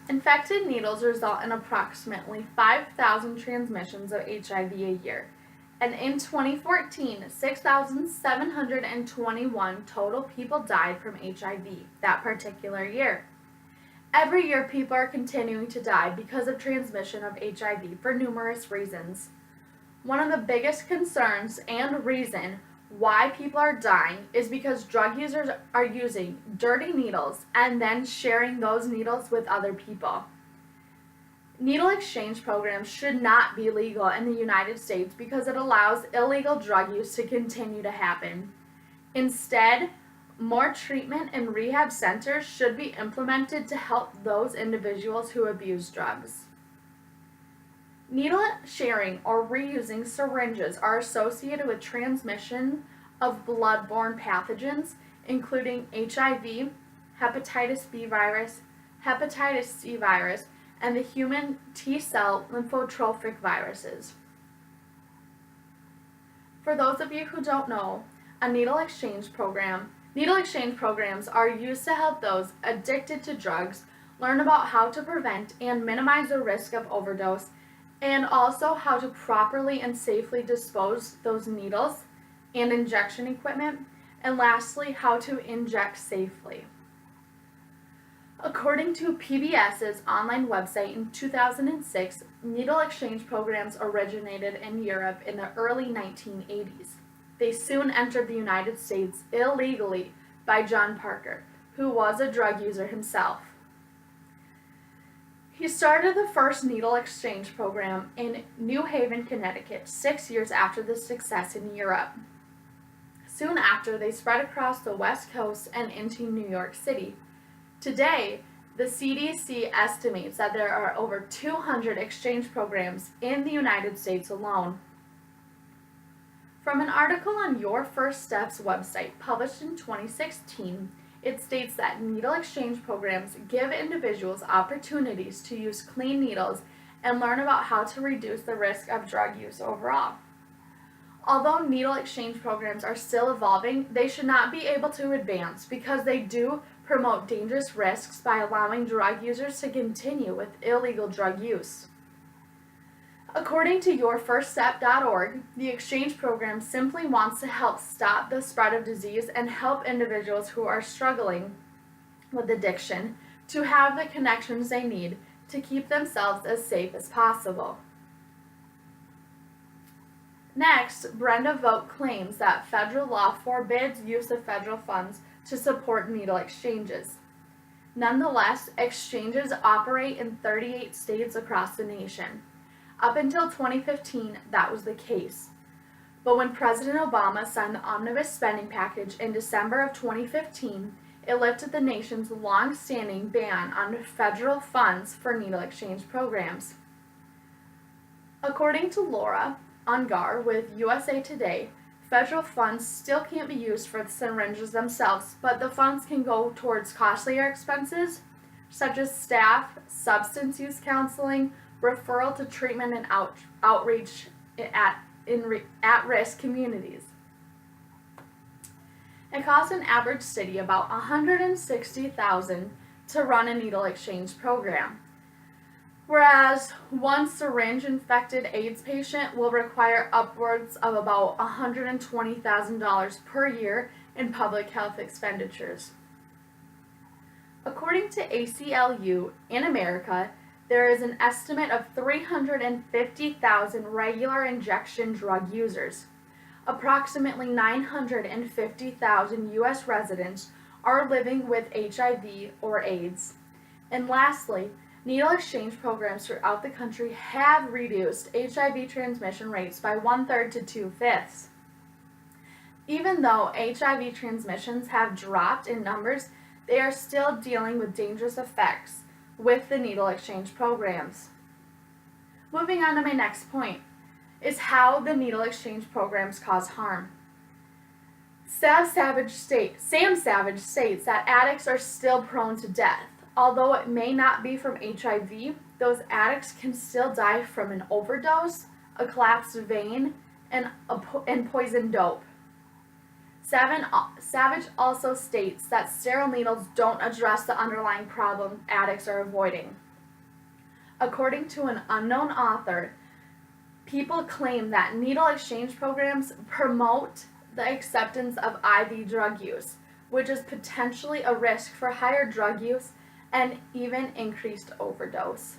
Infected needles result in approximately 5,000 transmissions of HIV a year. And in 2014, 6,721 total people died from HIV that particular year. Every year, people are continuing to die because of transmission of HIV for numerous reasons. One of the biggest concerns and reason why people are dying is because drug users are using dirty needles and then sharing those needles with other people. Needle exchange programs should not be legal in the United States because it allows illegal drug use to continue to happen. Instead, more treatment and rehab centers should be implemented to help those individuals who abuse drugs. Needle sharing or reusing syringes are associated with transmission of blood-borne pathogens, including HIV, hepatitis B virus, hepatitis C virus, and the human T-cell lymphotrophic viruses. For those of you who don't know, needle exchange programs are used to help those addicted to drugs learn about how to prevent and minimize the risk of overdose, and also how to properly and safely dispose those needles and injection equipment, and lastly, how to inject safely. According to PBS's online website in 2006, needle exchange programs originated in Europe in the early 1980s. They soon entered the United States illegally by John Parker, who was a drug user himself. He started the first needle exchange program in New Haven, Connecticut, 6 years after the success in Europe. Soon after, they spread across the West Coast and into New York City. Today, the CDC estimates that there are over 200 exchange programs in the United States alone. From an article on Your First Steps website published in 2016, it states that needle exchange programs give individuals opportunities to use clean needles and learn about how to reduce the risk of drug use overall. Although needle exchange programs are still evolving, they should not be able to advance because they do promote dangerous risks by allowing drug users to continue with illegal drug use. According to YourFirstStep.org, the exchange program simply wants to help stop the spread of disease and help individuals who are struggling with addiction to have the connections they need to keep themselves as safe as possible. Next, Brenda Vogt claims that federal law forbids use of federal funds to support needle exchanges. Nonetheless, exchanges operate in 38 states across the nation. Up until 2015, that was the case. But when President Obama signed the Omnibus Spending Package in December of 2015, it lifted the nation's long-standing ban on federal funds for needle exchange programs. According to Laura Ungar with USA Today, federal funds still can't be used for the syringes themselves, but the funds can go towards costlier expenses such as staff, substance use counseling, referral to treatment and outreach at-risk communities. It costs an average city about $160,000 to run a needle exchange program, whereas one syringe-infected AIDS patient will require upwards of about $120,000 per year in public health expenditures. According to ACLU, in America, there is an estimate of 350,000 regular injection drug users. Approximately 950,000 U.S. residents are living with HIV or AIDS. And lastly, needle exchange programs throughout the country have reduced HIV transmission rates by 1/3 to 2/5. Even though HIV transmissions have dropped in numbers, they are still dealing with dangerous effects with the needle exchange programs. Moving on to my next point is how the needle exchange programs cause harm. Sam Savage states that addicts are still prone to death. Although it may not be from HIV, those addicts can still die from an overdose, a collapsed vein, and poison dope. Savage also states that sterile needles don't address the underlying problem addicts are avoiding. According to an unknown author, people claim that needle exchange programs promote the acceptance of IV drug use, which is potentially a risk for higher drug use and even increased overdose.